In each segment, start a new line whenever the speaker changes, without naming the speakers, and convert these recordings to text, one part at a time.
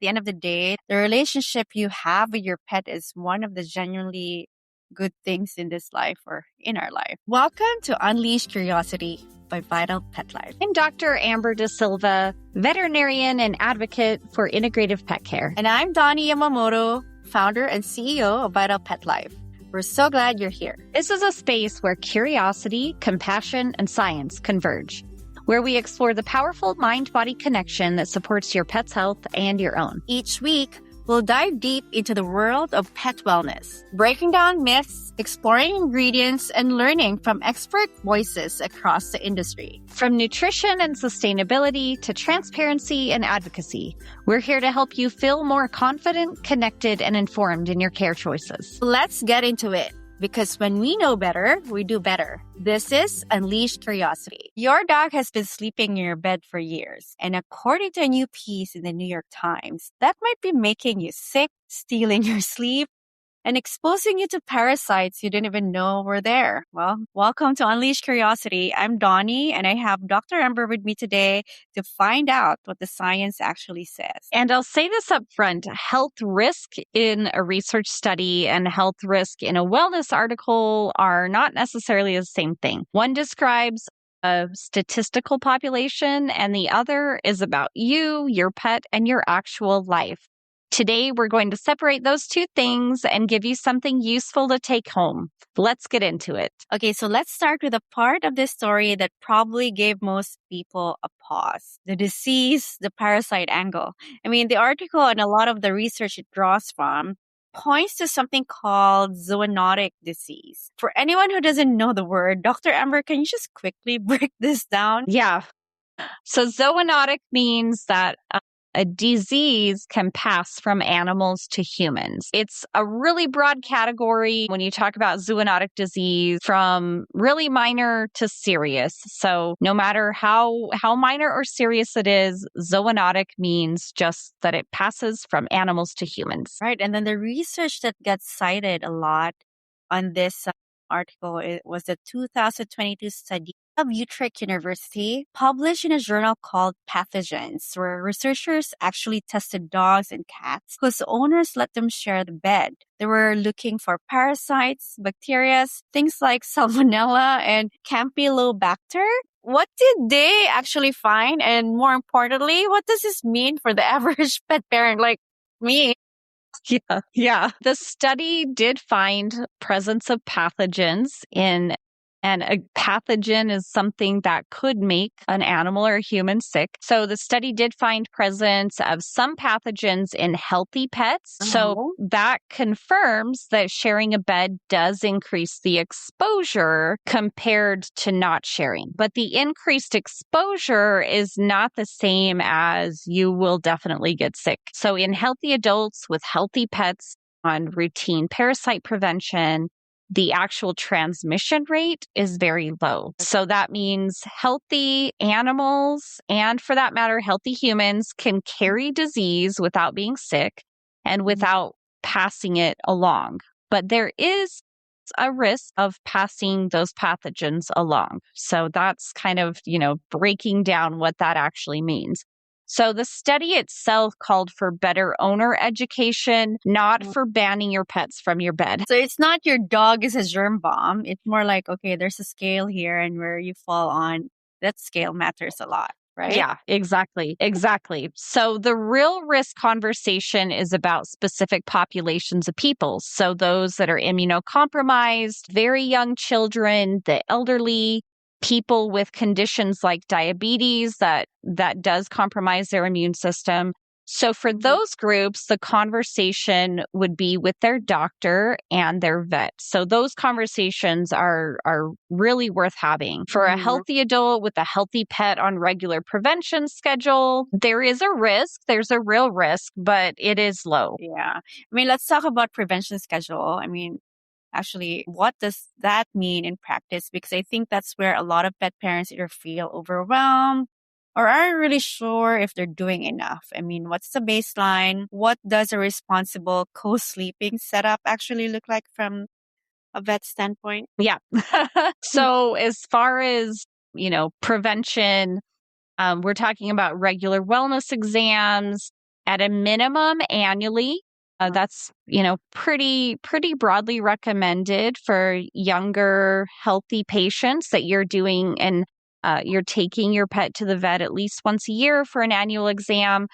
the end of the day, the relationship you have with your pet is one of the genuinely good things in this life or in our life. Welcome to Unleash Curiosity by Vital Pet Life.
I'm Dr. Amber De Silva, veterinarian and advocate for integrative pet care.
And I'm Donie Yamamoto, founder and CEO of Vital Pet Life. We're so glad you're here.
This is a space where curiosity, compassion, and science converge, where we explore the powerful mind-body connection that supports your pet's health and your own.
Each week, we'll dive deep into the world of pet wellness, breaking down myths, exploring ingredients, and learning from expert voices across the industry.
From nutrition and sustainability to transparency and advocacy, we're here to help you feel more confident, connected, and informed in your care choices.
Let's get into it. Because when we know better, we do better. This is Unleash Curiosity. Your dog has been sleeping in your bed for years. And according to a new piece in the New York Times, that might be making you sick, stealing your sleep, and exposing you to parasites you didn't even know were there. Well, welcome to Unleash Curiosity. I'm Donie, and I have Dr. Amber with me today to find out what the science actually says.
And I'll say this up front, health risk in a research study and health risk in a wellness article are not necessarily the same thing. One describes a statistical population, and the other is about you, your pet, and your actual life. Today, we're going to separate those two things and give you something useful to take home. Let's get into it.
Okay, so let's start with a part of this story that probably gave most people a pause. The disease, the parasite angle. I mean, the article and a lot of the research it draws from points to something called zoonotic disease. For anyone who doesn't know the word, Dr. Amber, can you just quickly break this down?
Yeah. So zoonotic means that a disease can pass from animals to humans. It's a really broad category when you talk about zoonotic disease, from really minor to serious. So no matter how minor or serious it is, zoonotic means just that it passes from animals to humans.
Right. And then the research that gets cited a lot on this article, it was a 2022 study of Utrecht University, published in a journal called Pathogens, where researchers actually tested dogs and cats whose owners let them share the bed. They were looking for parasites, bacteria, things like salmonella and campylobacter. What did they actually find? And more importantly, what does this mean for the average pet parent like me?
Yeah. The study did find presence of pathogens and a pathogen is something that could make an animal or a human sick. So the study did find presence of some pathogens in healthy pets. So that confirms that sharing a bed does increase the exposure compared to not sharing. But the increased exposure is not the same as you will definitely get sick. So in healthy adults with healthy pets on routine parasite prevention, the actual transmission rate is very low. So that means healthy animals, and for that matter, healthy humans, can carry disease without being sick and without passing it along. But there is a risk of passing those pathogens along. So that's kind of, breaking down what that actually means. So the study itself called for better owner education, not for banning your pets from your bed.
So it's not your dog is a germ bomb. It's more like, okay, there's a scale here, and where you fall on, that scale matters a lot, right?
Yeah, exactly. So the real risk conversation is about specific populations of people. So those that are immunocompromised, very young children, the elderly, people with conditions like diabetes that does compromise their immune system. So for those groups, the conversation would be with their doctor and their vet. So those conversations are really worth having. For a healthy adult with a healthy pet on regular prevention schedule, there is a risk. There's a real risk, but it is low.
Yeah. I mean, let's talk about prevention schedule. I mean, actually, what does that mean in practice? Because I think that's where a lot of pet parents either feel overwhelmed or aren't really sure if they're doing enough. I mean, what's the baseline? What does a responsible co-sleeping setup actually look like from a vet standpoint?
Yeah. So as far as, prevention, we're talking about regular wellness exams at a minimum annually. That's, pretty broadly recommended for younger, healthy patients that you're doing, and you're taking your pet to the vet at least once a year for an annual exam.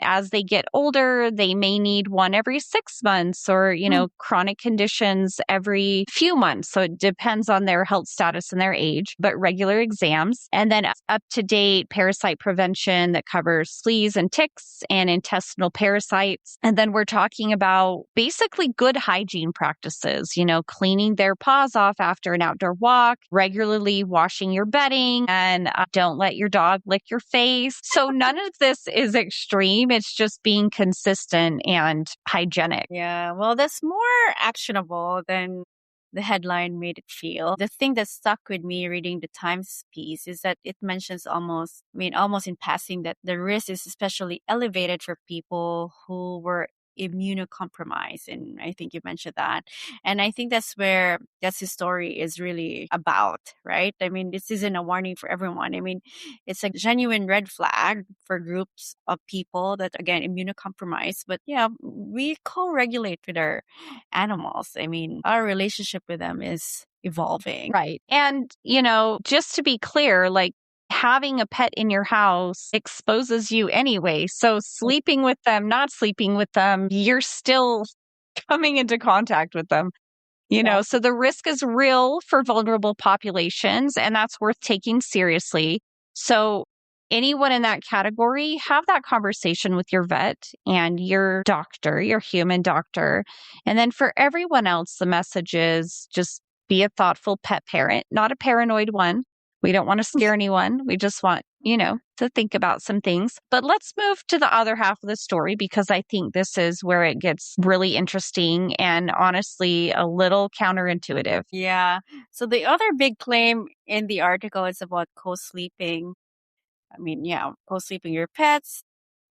As they get older, they may need one every 6 months, or, chronic conditions every few months. So it depends on their health status and their age, but regular exams. And then up to date parasite prevention that covers fleas and ticks and intestinal parasites. And then we're talking about basically good hygiene practices, cleaning their paws off after an outdoor walk, regularly washing your bedding, and don't let your dog lick your face. So none of this is extreme. It's just being consistent and hygienic.
Yeah, well, that's more actionable than the headline made it feel. The thing that stuck with me reading the Times piece is that it mentions almost in passing, that the risk is especially elevated for people who were immunocompromised. And I think you mentioned that. And I think that's his story is really about, right? I mean, this isn't a warning for everyone. I mean, it's a genuine red flag for groups of people that, again, immunocompromised. But yeah, we co-regulate with our animals. I mean, our relationship with them is evolving.
Right. And, just to be clear, like, having a pet in your house exposes you anyway. So sleeping with them, not sleeping with them, you're still coming into contact with them. So the risk is real for vulnerable populations, and that's worth taking seriously. So anyone in that category, have that conversation with your vet and your doctor, your human doctor. And then for everyone else, the message is just be a thoughtful pet parent, not a paranoid one. We don't want to scare anyone. We just want, to think about some things. But let's move to the other half of the story, because I think this is where it gets really interesting and honestly a little counterintuitive.
Yeah. So the other big claim in the article is about co-sleeping. I mean, yeah, co-sleeping your pets.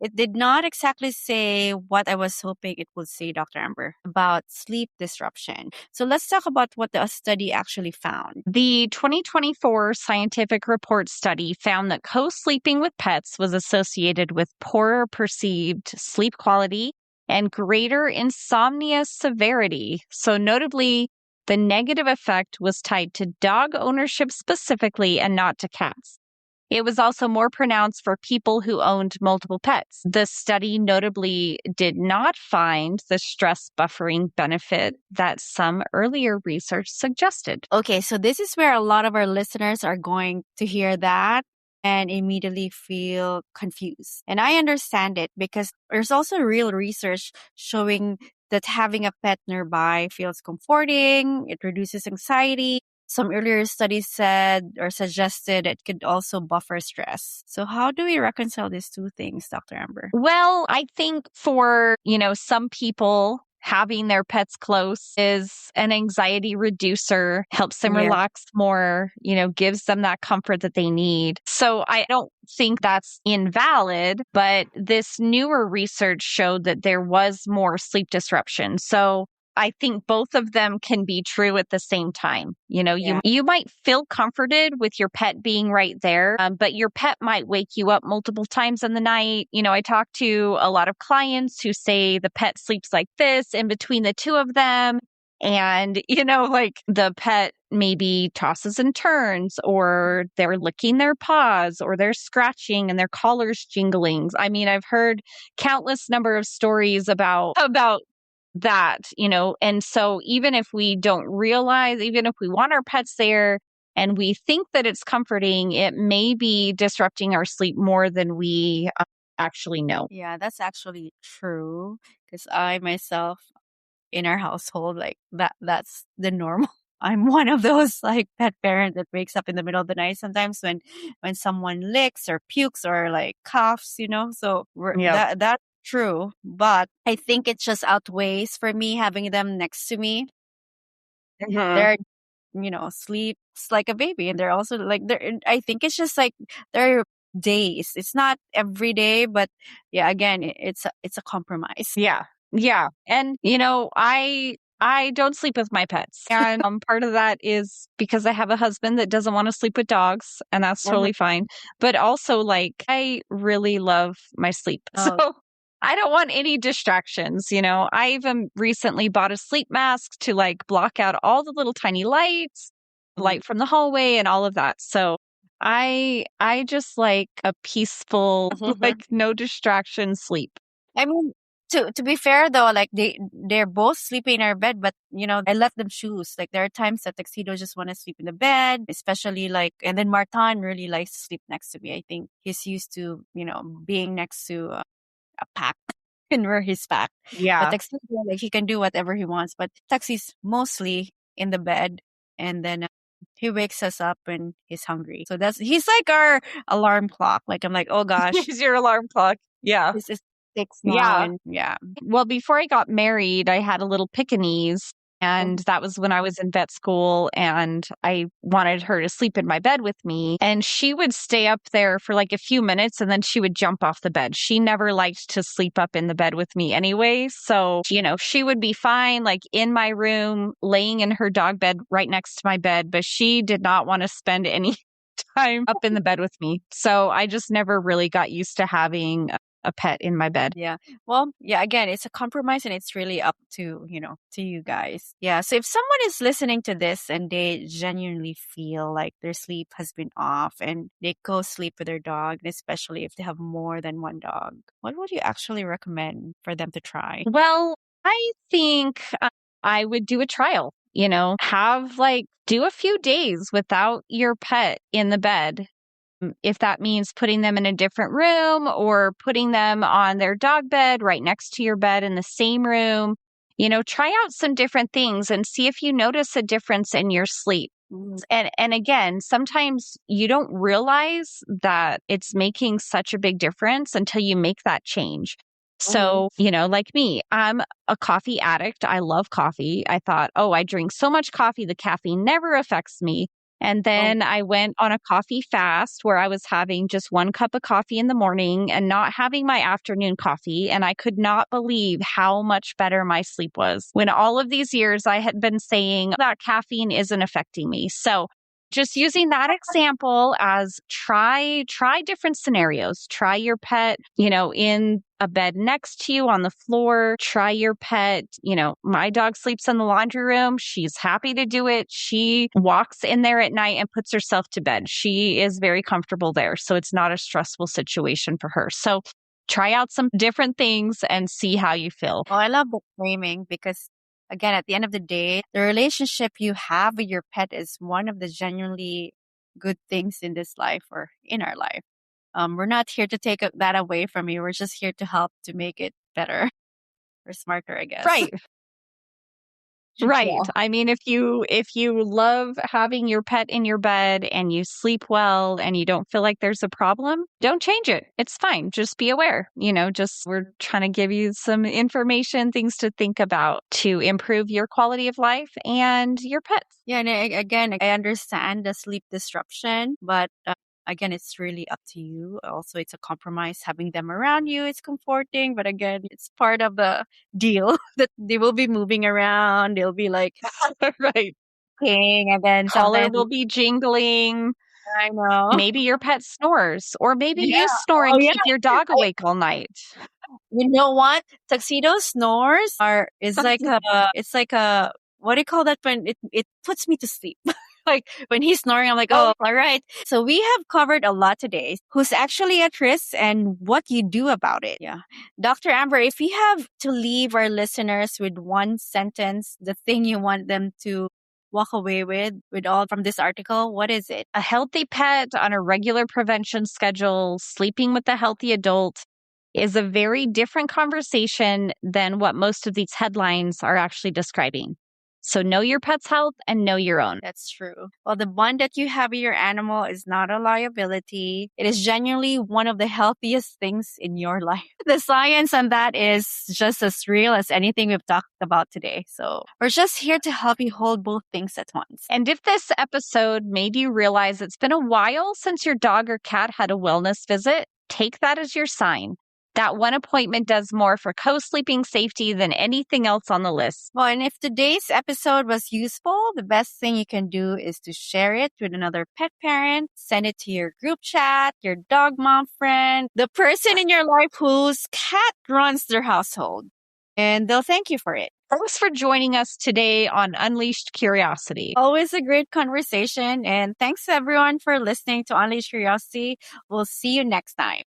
It did not exactly say what I was hoping it would say, Dr. Amber, about sleep disruption. So let's talk about what the study actually found.
The 2024 scientific report study found that co-sleeping with pets was associated with poorer perceived sleep quality and greater insomnia severity. So notably, the negative effect was tied to dog ownership specifically and not to cats. It was also more pronounced for people who owned multiple pets. The study notably did not find the stress buffering benefit that some earlier research suggested.
Okay, so this is where a lot of our listeners are going to hear that and immediately feel confused. And I understand it, because there's also real research showing that having a pet nearby feels comforting, it reduces anxiety. Some earlier studies said or suggested it could also buffer stress. So how do we reconcile these two things, Dr. Amber?
Well, I think for, some people, having their pets close is an anxiety reducer, helps them relax more, gives them that comfort that they need. So I don't think that's invalid, but this newer research showed that there was more sleep disruption. So I think both of them can be true at the same time. You might feel comforted with your pet being right there, but your pet might wake you up multiple times in the night. I talk to a lot of clients who say the pet sleeps like this in between the two of them. And, like the pet maybe tosses and turns, or they're licking their paws, or they're scratching and their collar's jingling. I mean, I've heard countless number of stories about that, and so even if we don't realize, even if we want our pets there and we think that it's comforting, it may be disrupting our sleep more than we actually know.
Yeah, that's actually true, because I myself, in our household, like that's the normal. I'm one of those like pet parent that wakes up in the middle of the night sometimes when someone licks or pukes or like coughs, So that's true, but I think it just outweighs for me having them next to me. They're sleeps like a baby, and they're also like I think it's just like they're days. It's not every day, but yeah, again, it's a compromise.
Yeah. And I don't sleep with my pets. And part of that is because I have a husband that doesn't want to sleep with dogs, and that's totally fine. But also, like, I really love my sleep.
Oh.
So I don't want any distractions. I even recently bought a sleep mask to like block out all the little tiny lights, light from the hallway and all of that. So I just like a peaceful, like no distraction sleep.
I mean, to be fair though, like they're both sleeping in our bed, but I let them choose. Like there are times that Tuxedo just want to sleep in the bed, especially like, and then Martin really likes to sleep next to me. I think he's used to being next to a pack and where he's packed. But
Yeah.
Tuxedo, like he can do whatever he wants, but Tuxie's mostly in the bed, and then he wakes us up when he's hungry. So he's like our alarm clock. Like I'm like, oh gosh,
Here's your alarm clock. Yeah.
this is 6 now,
Yeah.
and yeah.
Well, before I got married, I had a little Pekingese, and that was when I was in vet school, and I wanted her to sleep in my bed with me. And she would stay up there for like a few minutes, and then she would jump off the bed. She never liked to sleep up in the bed with me anyway. So, she would be fine, like in my room, laying in her dog bed right next to my bed, but she did not want to spend any time up in the bed with me. So I just never really got used to having a pet in my bed.
Yeah. Well, yeah, again, it's a compromise and it's really up to you guys. Yeah. So if someone is listening to this and they genuinely feel like their sleep has been off and they go sleep with their dog, and especially if they have more than one dog, what would you actually recommend for them to try?
Well, I think I would do a trial, do a few days without your pet in the bed. If that means putting them in a different room or putting them on their dog bed right next to your bed in the same room, try out some different things and see if you notice a difference in your sleep. And again, sometimes you don't realize that it's making such a big difference until you make that change. So, like me, I'm a coffee addict. I love coffee. I thought, oh, I drink so much coffee, the caffeine never affects me. And then I went on a coffee fast where I was having just 1 cup of coffee in the morning and not having my afternoon coffee. And I could not believe how much better my sleep was when all of these years I had been saying that caffeine isn't affecting me. So just using that example as try different scenarios. Try your pet, in a bed next to you on the floor. Try your pet, my dog sleeps in the laundry room. She's happy to do it. She walks in there at night and puts herself to bed. She is very comfortable there. So it's not a stressful situation for her. So try out some different things and see how you feel.
Oh, I love the framing because, again, at the end of the day, the relationship you have with your pet is one of the genuinely good things in this life or in our life. We're not here to take that away from you. We're just here to help to make it better or smarter, I guess.
Right. Right.
Yeah.
I mean, if you love having your pet in your bed and you sleep well and you don't feel like there's a problem, don't change it. It's fine. Just be aware. We're trying to give you some information, things to think about to improve your quality of life and your pets.
Yeah, and again, I understand the sleep disruption, but again, it's really up to you. Also, it's a compromise having them around you. It's comforting, but again, it's part of the deal that they will be moving around. They'll be like
Right.
king, and then
Collar
sometimes
will be jingling.
I know.
Maybe your pet snores, or maybe
Yeah.
you snore and
Oh, yeah.
keep your dog awake all night.
You know what? Tuxedo snores is like it's like a, what do you call that when it puts me to sleep? Like when he's snoring, I'm like, oh, all right. So we have covered a lot today. Who's actually at risk and what you do about it. Yeah. Dr. Amber, if you have to leave our listeners with one sentence, the thing you want them to walk away with all from this article, what is it?
A healthy pet on a regular prevention schedule, sleeping with a healthy adult is a very different conversation than what most of these headlines are actually describing. So know your pet's health and know your own.
That's true. Well, the bond that you have with your animal is not a liability. It is genuinely one of the healthiest things in your life. The science on that is just as real as anything we've talked about today. So we're just here to help you hold both things at once.
And if this episode made you realize it's been a while since your dog or cat had a wellness visit, take that as your sign. That one appointment does more for co-sleeping safety than anything else on the list.
Well, and if today's episode was useful, the best thing you can do is to share it with another pet parent, send it to your group chat, your dog mom friend, the person in your life whose cat runs their household, and they'll thank you for it.
Thanks for joining us today on Unleashed Curiosity.
Always a great conversation, and thanks everyone for listening to Unleashed Curiosity. We'll see you next time.